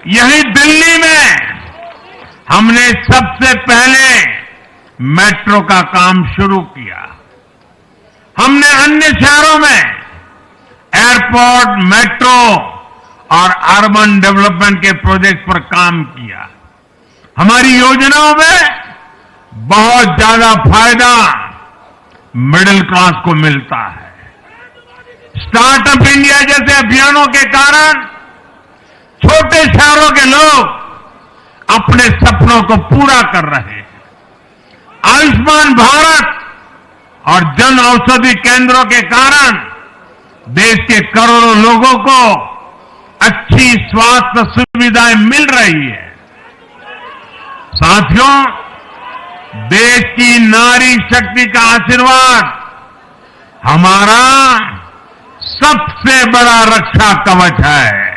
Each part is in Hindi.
यही दिल्ली में हमने सबसे पहले मेट्रो का काम शुरू किया। हमने अन्य शहरों में एयरपोर्ट, मेट्रो और अर्बन डेवलपमेंट के प्रोजेक्ट पर काम किया। हमारी योजनाओं में बहुत ज्यादा फायदा मिडिल क्लास को मिलता है। स्टार्टअप इंडिया जैसे अभियानों के कारण छोटे शहरों के लोग अपने सपनों को पूरा कर रहे हैं। आयुष्मान भारत और जन औषधि केंद्रों के कारण देश के करोड़ों लोगों को अच्छी स्वास्थ्य सुविधाएं मिल रही है। साथियों, देश की नारी शक्ति का आशीर्वाद हमारा सबसे बड़ा रक्षा कवच है।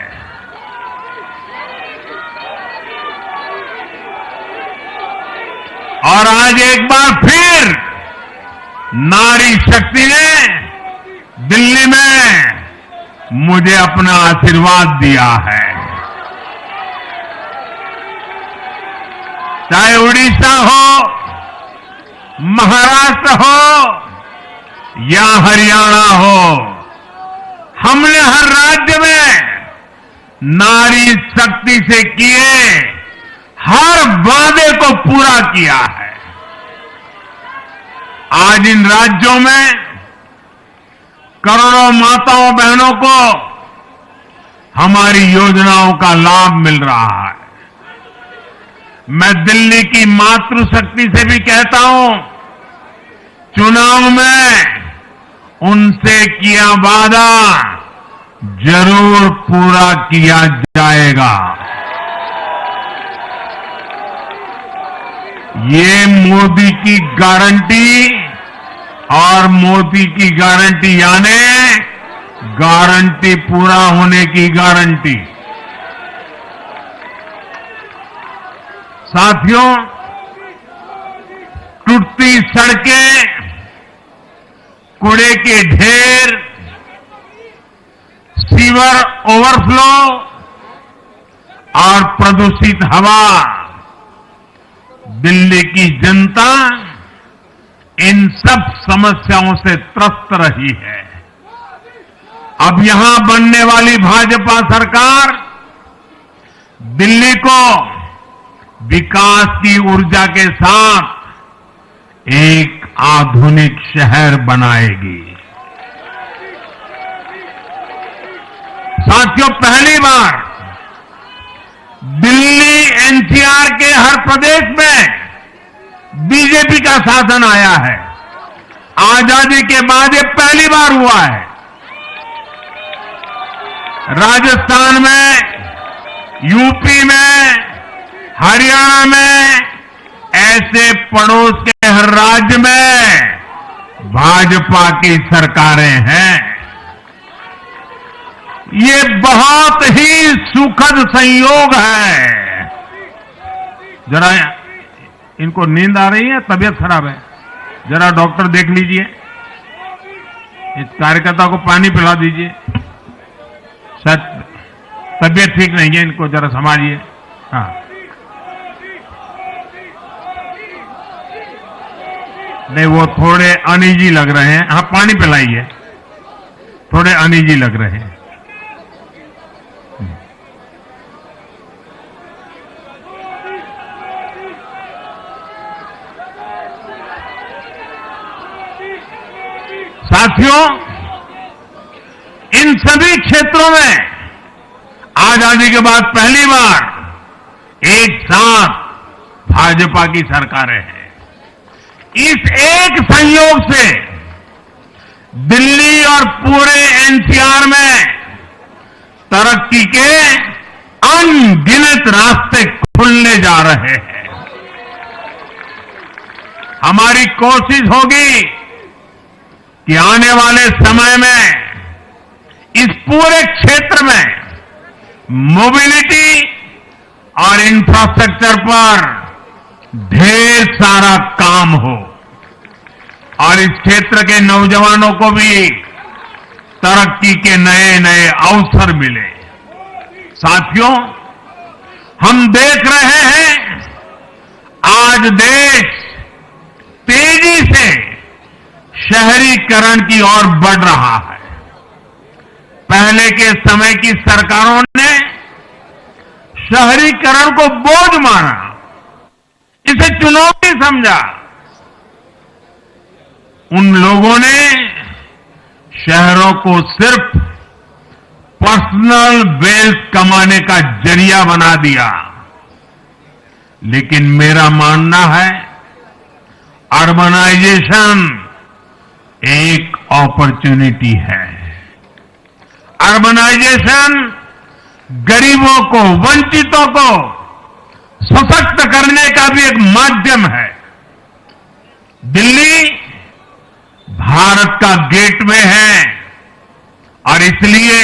और आज एक बार फिर नारी शक्ति ने दिल्ली में मुझे अपना आशीर्वाद दिया है। चाहे उड़ीसा हो, महाराष्ट्र हो या हरियाणा हो, हमने हर राज्य में नारी शक्ति से किए हर वादे को पूरा किया है। आज इन राज्यों में करोड़ों माताओं बहनों को हमारी योजनाओं का लाभ मिल रहा है। मैं दिल्ली की मातृशक्ति से भी कहता हूं, चुनाव में उनसे किया वादा जरूर पूरा किया जाएगा। ये मोदी की गारंटी और मोदी की गारंटी यानी गारंटी पूरा होने की गारंटी। साथियों, टूटती सड़कें, कूड़े के ढेर, सीवर ओवरफ्लो और प्रदूषित हवा, दिल्ली की जनता इन सब समस्याओं से त्रस्त रही है। अब यहां बनने वाली भाजपा सरकार दिल्ली को विकास की ऊर्जा के साथ एक आधुनिक शहर बनाएगी। साथियों, पहली बार दिल्ली एनसीआर के हर प्रदेश में बीजेपी का शासन आया है। आजादी के बाद ये पहली बार हुआ है। राजस्थान में, यूपी में, हरियाणा में, ऐसे पड़ोस के हर राज्य में भाजपा की सरकारें हैं। ये बहुत ही सुखद संयोग है। जरा इनको नींद आ रही है, तबीयत खराब है, जरा डॉक्टर देख लीजिए। इस कार्यकर्ता को पानी पिला दीजिए, शायद तबीयत ठीक नहीं है, इनको जरा संभालिए। हाँ, नहीं, वो थोड़े अनईजी लग रहे हैं। हाँ, पानी पिलाइए, थोड़े अनईजी लग रहे हैं। साथियों, इन सभी क्षेत्रों में आजादी के बाद पहली बार एक साथ भाजपा की सरकारें हैं। इस एक संयोग से दिल्ली और पूरे एनसीआर में तरक्की के अनगिनत रास्ते खुलने जा रहे हैं। हमारी कोशिश होगी कि आने वाले समय में इस पूरे क्षेत्र में मोबिलिटी और इंफ्रास्ट्रक्चर पर ढेर सारा काम हो और इस क्षेत्र के नौजवानों को भी तरक्की के नए नए अवसर मिले। साथियों, हम देख रहे हैं आज देश तेजी से शहरीकरण की ओर बढ़ रहा है। पहले के समय की सरकारों ने शहरीकरण को बोझ माना, इसे चुनौती समझा। उन लोगों ने शहरों को सिर्फ पर्सनल वेल्थ कमाने का जरिया बना दिया। लेकिन मेरा मानना है अर्बनाइजेशन एक अपॉर्चुनिटी है। अर्बनाइजेशन गरीबों को, वंचितों को सशक्त करने का भी एक माध्यम है। दिल्ली भारत का गेटवे है और इसलिए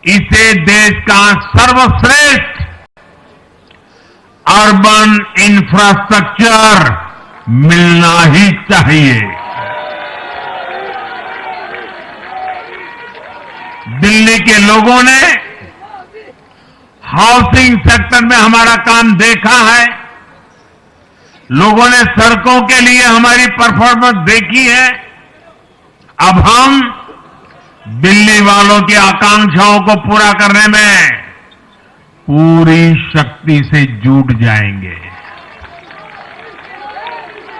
इसे देश का सर्वश्रेष्ठ अर्बन इंफ्रास्ट्रक्चर मिलना ही चाहिए। दिल्ली के लोगों ने हाउसिंग सेक्टर में हमारा काम देखा है। लोगों ने सड़कों के लिए हमारी परफॉर्मेंस देखी है। अब हम दिल्ली वालों की आकांक्षाओं को पूरा करने में पूरी शक्ति से जुट जाएंगे।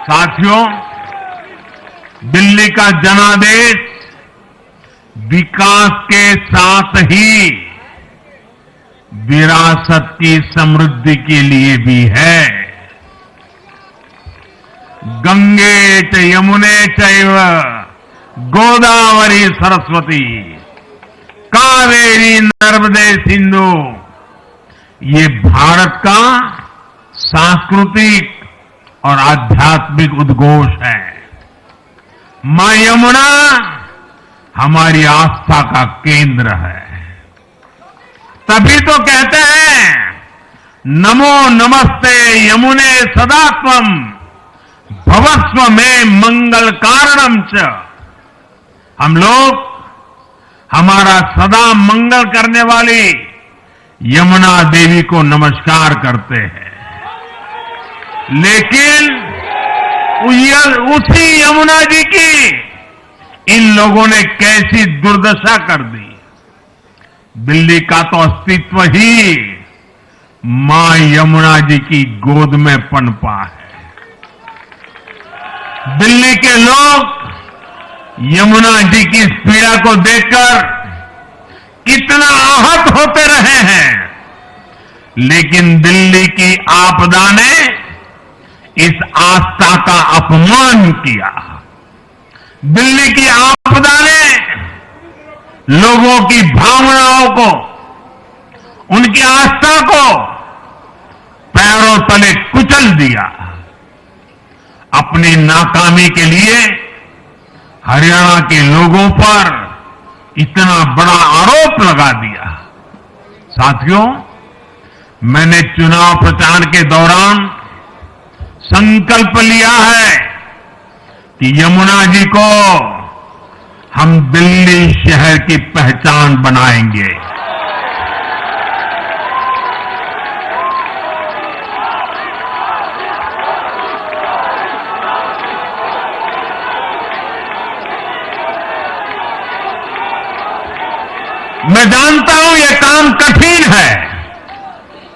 साथियों, दिल्ली का जनादेश विकास के साथ ही विरासत की समृद्धि के लिए भी है। गंगे च यमुने चैव गोदावरी सरस्वती कावेरी नर्मदे सिंधु, ये भारत का सांस्कृतिक और आध्यात्मिक उद्घोष है। मां यमुना हमारी आस्था का केंद्र है। तभी तो कहते हैं नमो नमस्ते यमुने सदा त्वम भवस्व में मंगल कारणम च। हम लोग हमारा सदा मंगल करने वाली यमुना देवी को नमस्कार करते हैं। लेकिन उसी यमुना जी की इन लोगों ने कैसी दुर्दशा कर दी। दिल्ली का तो अस्तित्व ही मां यमुना जी की गोद में पनपा है। दिल्ली के लोग यमुना जी की इस पीड़ा को देखकर कितना आहत होते रहे हैं, लेकिन दिल्ली की आपदा ने इस आस्था का अपमान किया। दिल्ली की आपदा ने लोगों की भावनाओं को, उनकी आस्था को पैरों तले कुचल दिया। अपनी नाकामी के लिए हरियाणा के लोगों पर इतना बड़ा आरोप लगा दिया। साथियों, मैंने चुनाव प्रचार के दौरान संकल्प लिया है कि यमुना जी को हम दिल्ली शहर की पहचान बनाएंगे। मैं जानता हूं ये काम कठिन है।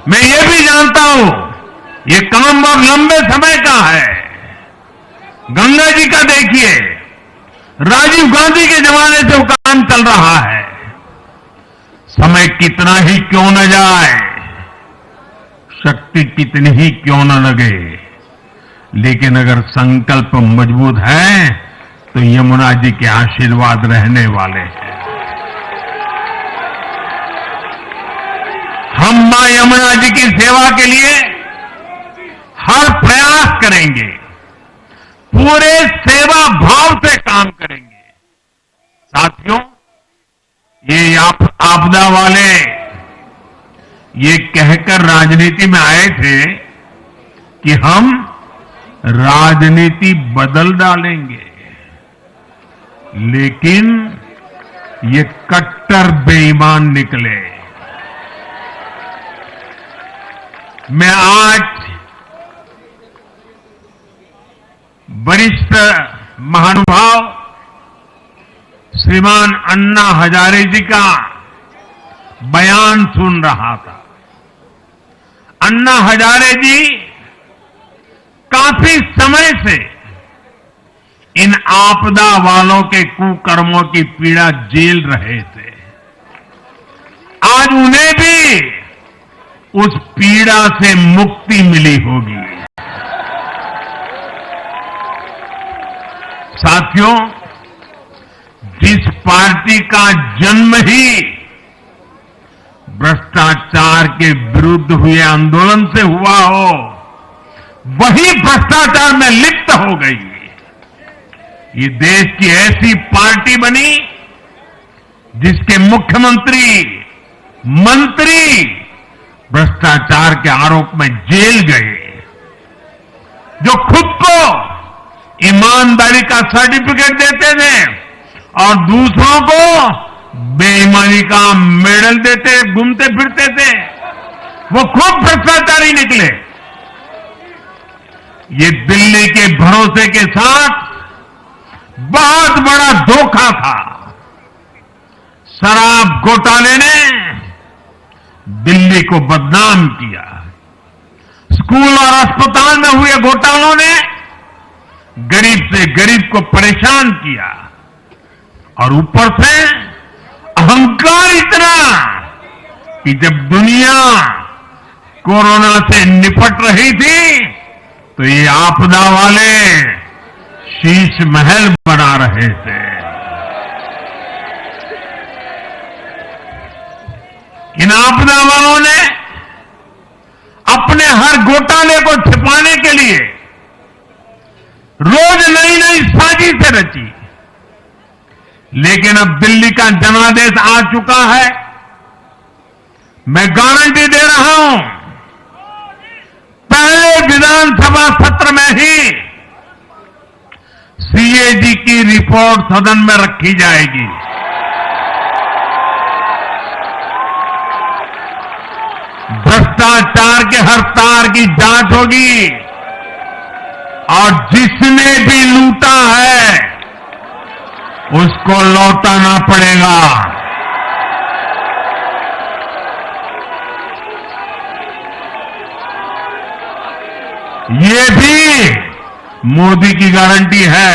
मैं ये भी जानता हूं ये काम बहुत लंबे समय का है। गंगा जी का देखिए, राजीव गांधी के जमाने से वो काम चल रहा है। समय कितना ही क्यों न जाए, शक्ति कितनी ही क्यों न लगे, लेकिन अगर संकल्प मजबूत है तो यमुना जी के आशीर्वाद रहने वाले हैं। हम मां यमुना जी की सेवा के लिए हर प्रयास करेंगे, पूरे सेवा भाव से काम करेंगे। साथियों, ये आपदा वाले ये कहकर राजनीति में आए थे कि हम राजनीति बदल डालेंगे, लेकिन ये कट्टर बेईमान निकले। मैं आज वरिष्ठ महानुभाव श्रीमान अन्ना हजारे जी का बयान सुन रहा था। अन्ना हजारे जी काफी समय से इन आपदा वालों के कुकर्मों की पीड़ा झेल रहे थे। आज उन्हें भी उस पीड़ा से मुक्ति मिली होगी। साथियों, जिस पार्टी का जन्म ही भ्रष्टाचार के विरुद्ध हुए आंदोलन से हुआ हो, वही भ्रष्टाचार में लिप्त हो गई। ये देश की ऐसी पार्टी बनी जिसके मुख्यमंत्री, मंत्री भ्रष्टाचार के आरोप में जेल गए, जो खुद को ईमानदारी का सर्टिफिकेट देते थे और दूसरों को बेईमानी का मेडल देते घूमते फिरते थे, वो खुद भ्रष्टाचारी निकले। ये दिल्ली के भरोसे के साथ बहुत बड़ा धोखा था। शराब घोटाले ने दिल्ली को बदनाम किया। स्कूल और अस्पताल में हुए घोटालों ने गरीब से गरीब को परेशान किया और ऊपर से अहंकार इतना कि जब दुनिया कोरोना से निपट रही थी तो ये आपदा वाले शीश महल बना रहे थे। इन आपदा वालों ने अपने हर घोटाले को छिपाने के लिए रोज नई नई साजिशें रची। लेकिन अब दिल्ली का जनादेश आ चुका है। मैं गारंटी दे रहा हूं, पहले विधानसभा सत्र में ही सीएजी की रिपोर्ट सदन में रखी जाएगी। भ्रष्टाचार के हर तार की जांच होगी और जिसने भी लूटा है उसको लौटाना पड़ेगा। ये भी मोदी की गारंटी है।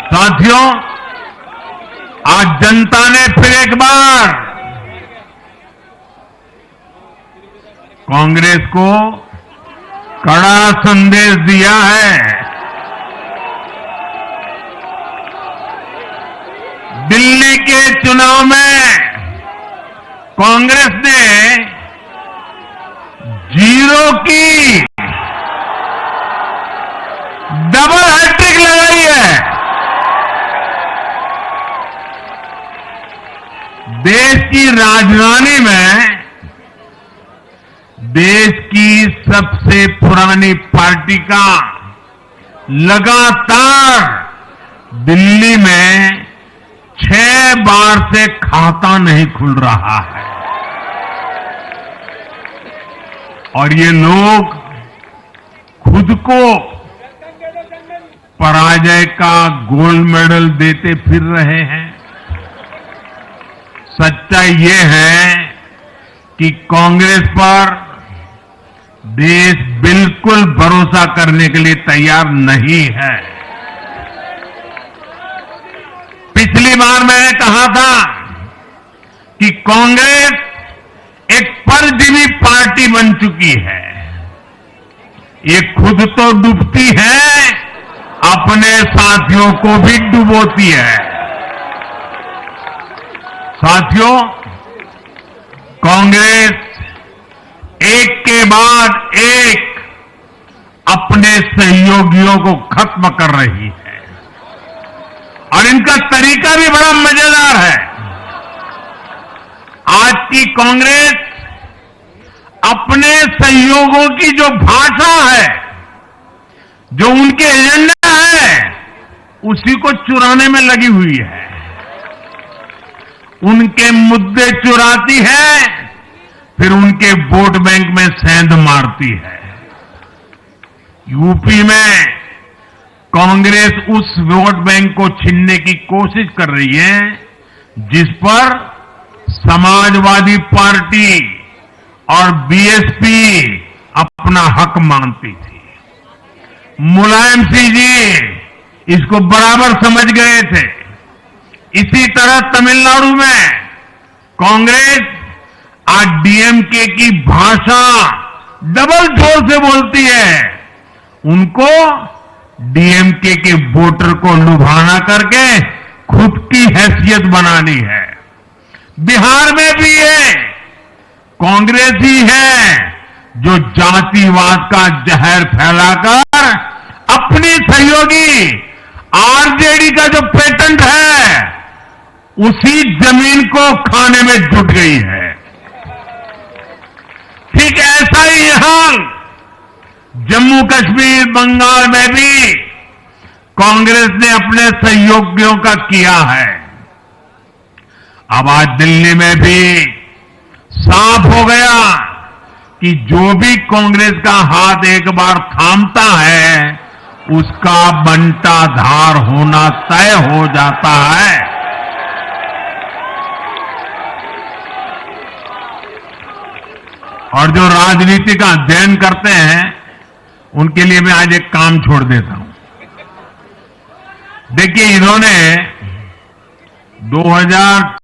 साथियों, आज जनता ने फिर एक बार कांग्रेस को कड़ा संदेश दिया है। दिल्ली के चुनाव में कांग्रेस ने जीरो की डबल हैट्रिक लगाई है। देश की राजधानी में देश की सबसे पुरानी पार्टी का लगातार दिल्ली में 6 बार से खाता नहीं खुल रहा है और ये लोग खुद को पराजय का गोल्ड मेडल देते फिर रहे हैं। सच्चाई ये है कि कांग्रेस पर देश बिल्कुल भरोसा करने के लिए तैयार नहीं है। पिछली बार मैंने कहा था कि कांग्रेस एक परजीवी पार्टी बन चुकी है। ये खुद तो डूबती है, अपने साथियों को भी डुबोती है। साथियों, कांग्रेस एक के बाद एक अपने सहयोगियों को खत्म कर रही है और इनका तरीका भी बड़ा मजेदार है। आज की कांग्रेस अपने सहयोगों की जो भाषा है, जो उनके एजेंडा है, उसी को चुराने में लगी हुई है। उनके मुद्दे चुराती है, फिर उनके वोट बैंक में सेंध मारती है। यूपी में कांग्रेस उस वोट बैंक को छीनने की कोशिश कर रही है जिस पर समाजवादी पार्टी और बीएसपी अपना हक मानती थी। मुलायम सिंह जी इसको बराबर समझ गए थे। इसी तरह तमिलनाडु में कांग्रेस आज डीएमके की भाषा डबल जोर से बोलती है। उनको डीएमके के वोटर को लुभाना करके खुद की हैसियत बनानी है। बिहार में भी ये कांग्रेस ही है जो जातिवाद का जहर फैलाकर अपनी सहयोगी आरजेडी का जो पेटेंट है उसी जमीन को खाने में जुट गई है। ठीक ऐसा ही यहां जम्मू कश्मीर, बंगाल में भी कांग्रेस ने अपने सहयोगियों का किया है। अब आज दिल्ली में भी साफ हो गया कि जो भी कांग्रेस का हाथ एक बार थामता है उसका बंटाधार होना तय हो जाता है। और जो राजनीति का अध्ययन करते हैं उनके लिए मैं आज एक काम छोड़ देता हूं। देखिए, इन्होंने 2000